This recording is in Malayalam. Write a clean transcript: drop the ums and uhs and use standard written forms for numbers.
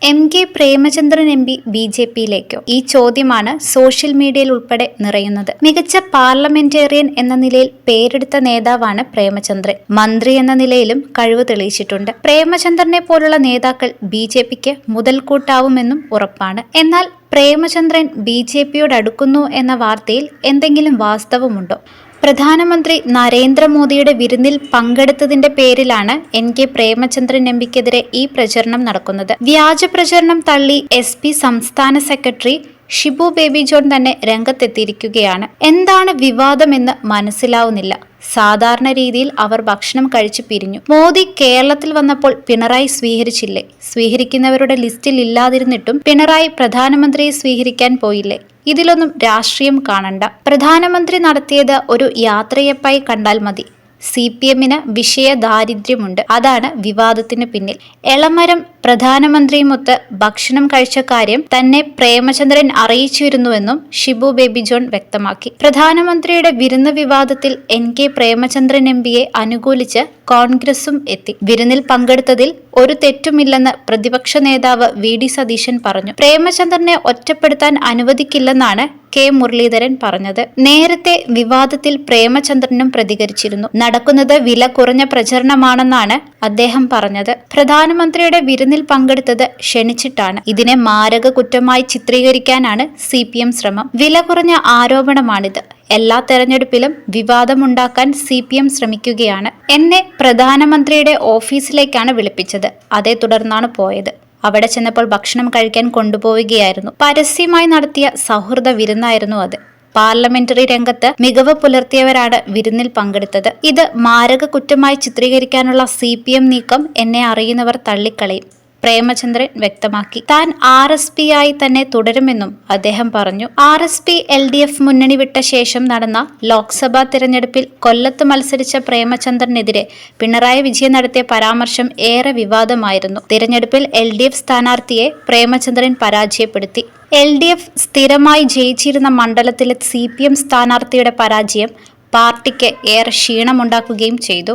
കെ പ്രേമചന്ദ്രൻ എം പി ബി.ജെ.പിയിലേക്കോ? ഈ ചോദ്യമാണ് സോഷ്യൽ മീഡിയയിൽ ഉൾപ്പെടെ നിറയുന്നത്. മികച്ച പാർലമെന്റേറിയൻ എന്ന നിലയിൽ പേരെടുത്ത നേതാവാണ് പ്രേമചന്ദ്രൻ. മന്ത്രി എന്ന നിലയിലും കഴിവ് തെളിയിച്ചിട്ടുണ്ട്. പ്രേമചന്ദ്രനെ പോലുള്ള നേതാക്കൾ ബി.ജെ.പിക്ക് മുതൽക്കൂട്ടാവുമെന്നും ഉറപ്പാണ്. എന്നാൽ പ്രേമചന്ദ്രൻ ബി.ജെ.പിയോട് അടുക്കുന്നു എന്ന വാർത്തയിൽ എന്തെങ്കിലും വാസ്തവമുണ്ടോ? പ്രധാനമന്ത്രി നരേന്ദ്രമോദിയുടെ വിരുന്നിൽ പങ്കെടുത്തതിന്റെ പേരിലാണ് കെ പ്രേമചന്ദ്രൻ എം പിക്കെതിരെ ഈ പ്രചരണം നടക്കുന്നത്. വ്യാജ പ്രചരണം തള്ളി SP സംസ്ഥാന സെക്രട്ടറി ഷിബു ബേബി ജോൺ തന്നെ രംഗത്തെത്തിയിരിക്കുകയാണ്. എന്താണ് വിവാദമെന്ന് മനസ്സിലാവുന്നില്ല. സാധാരണ രീതിയിൽ അവർ ഭക്ഷണം കഴിച്ചു പിരിഞ്ഞു. മോദി കേരളത്തിൽ വന്നപ്പോൾ പിണറായി സ്വീകരിച്ചില്ലേ? സ്വീകരിക്കുന്നവരുടെ ലിസ്റ്റിൽ ഇല്ലാതിരുന്നിട്ടും പിണറായി പ്രധാനമന്ത്രിയെ സ്വീകരിക്കാൻ പോയില്ലേ? ഇതിലൊന്നും രാഷ്ട്രീയം കാണണ്ട. പ്രധാനമന്ത്രി നടത്തിയത് ഒരു യാത്രയപ്പായി കണ്ടാൽ മതി. CPM-ന് വിഷയ ദാരിദ്ര്യമുണ്ട്. അതാണ് വിവാദത്തിന് പിന്നിൽ. എളമരം പ്രധാനമന്ത്രിയുമൊത്ത് ഭക്ഷണം കഴിച്ച കാര്യം തന്നെ പ്രേമചന്ദ്രൻ അറിയിച്ചിരുന്നുവെന്നും ഷിബു ബേബി ജോൺ വ്യക്തമാക്കി. പ്രധാനമന്ത്രിയുടെ വിരുന്ന് വിവാദത്തിൽ കെ പ്രേമചന്ദ്രൻ എം പിയെ അനുകൂലിച്ച് കോൺഗ്രസും എത്തി. വിരുന്നിൽ പങ്കെടുത്തതിൽ ഒരു തെറ്റുമില്ലെന്ന് പ്രതിപക്ഷ നേതാവ് VD സതീശൻ പറഞ്ഞു. പ്രേമചന്ദ്രനെ ഒറ്റപ്പെടുത്താൻ അനുവദിക്കില്ലെന്നാണ് കെ മുരളീധരൻ പറഞ്ഞത്. നേരത്തെ വിവാദത്തിൽ പ്രേമചന്ദ്രനും പ്രതികരിച്ചിരുന്നു. നടക്കുന്നത് വില കുറഞ്ഞ പ്രചരണമാണെന്നാണ് അദ്ദേഹം പറഞ്ഞത്. പ്രധാനമന്ത്രിയുടെ വിരുന്നിൽ പങ്കെടുത്തത് ക്ഷണിച്ചിട്ടാണ്. ഇതിനെ മാരക കുറ്റമായി ചിത്രീകരിക്കാനാണ് CPM ശ്രമം. വില കുറഞ്ഞ ആരോപണമാണിത്. എല്ലാ തെരഞ്ഞെടുപ്പിലും വിവാദമുണ്ടാക്കാൻ CPM ശ്രമിക്കുകയാണ്. എന്നെ പ്രധാനമന്ത്രിയുടെ ഓഫീസിലേക്കാണ് വിളിപ്പിച്ചത്. അതേ തുടർന്നാണ് പോയത്. അവിടെ ചെന്നപ്പോൾ ഭക്ഷണം കഴിക്കാൻ കൊണ്ടുപോവുകയായിരുന്നു. പരസ്യമായി നടത്തിയ സൗഹൃദ വിരുന്നായിരുന്നു അത്. പാർലമെന്ററി രംഗത്ത് മികവ് പുലർത്തിയവരാണ് വിരുന്നിൽ പങ്കെടുത്തത്. ഇത് മാരക കുറ്റമായി ചിത്രീകരിക്കാനുള്ള CPM നീക്കം എന്നെ അറിയുന്നവർ തള്ളിക്കളയും. പ്രേമചന്ദ്രൻ വ്യക്തമാക്കി. താൻ RSP ആയി തന്നെ തുടരുമെന്നും അദ്ദേഹം പറഞ്ഞു. RSP LDF മുന്നണി വിട്ട ശേഷം നടന്ന ലോക്സഭാ തിരഞ്ഞെടുപ്പിൽ കൊല്ലത്ത് മത്സരിച്ച പ്രേമചന്ദ്രനെതിരെ പിണറായി വിജയൻ നടത്തിയ പരാമർശം ഏറെ വിവാദമായിരുന്നു. തിരഞ്ഞെടുപ്പിൽ LDF സ്ഥാനാർത്ഥിയെ പ്രേമചന്ദ്രൻ പരാജയപ്പെടുത്തി. LDF സ്ഥിരമായി ജയിച്ചിരുന്ന മണ്ഡലത്തിലെ CPM സ്ഥാനാർത്ഥിയുടെ പരാജയം പാർട്ടിക്ക് ഏറെ ക്ഷീണമുണ്ടാക്കുകയും ചെയ്തു.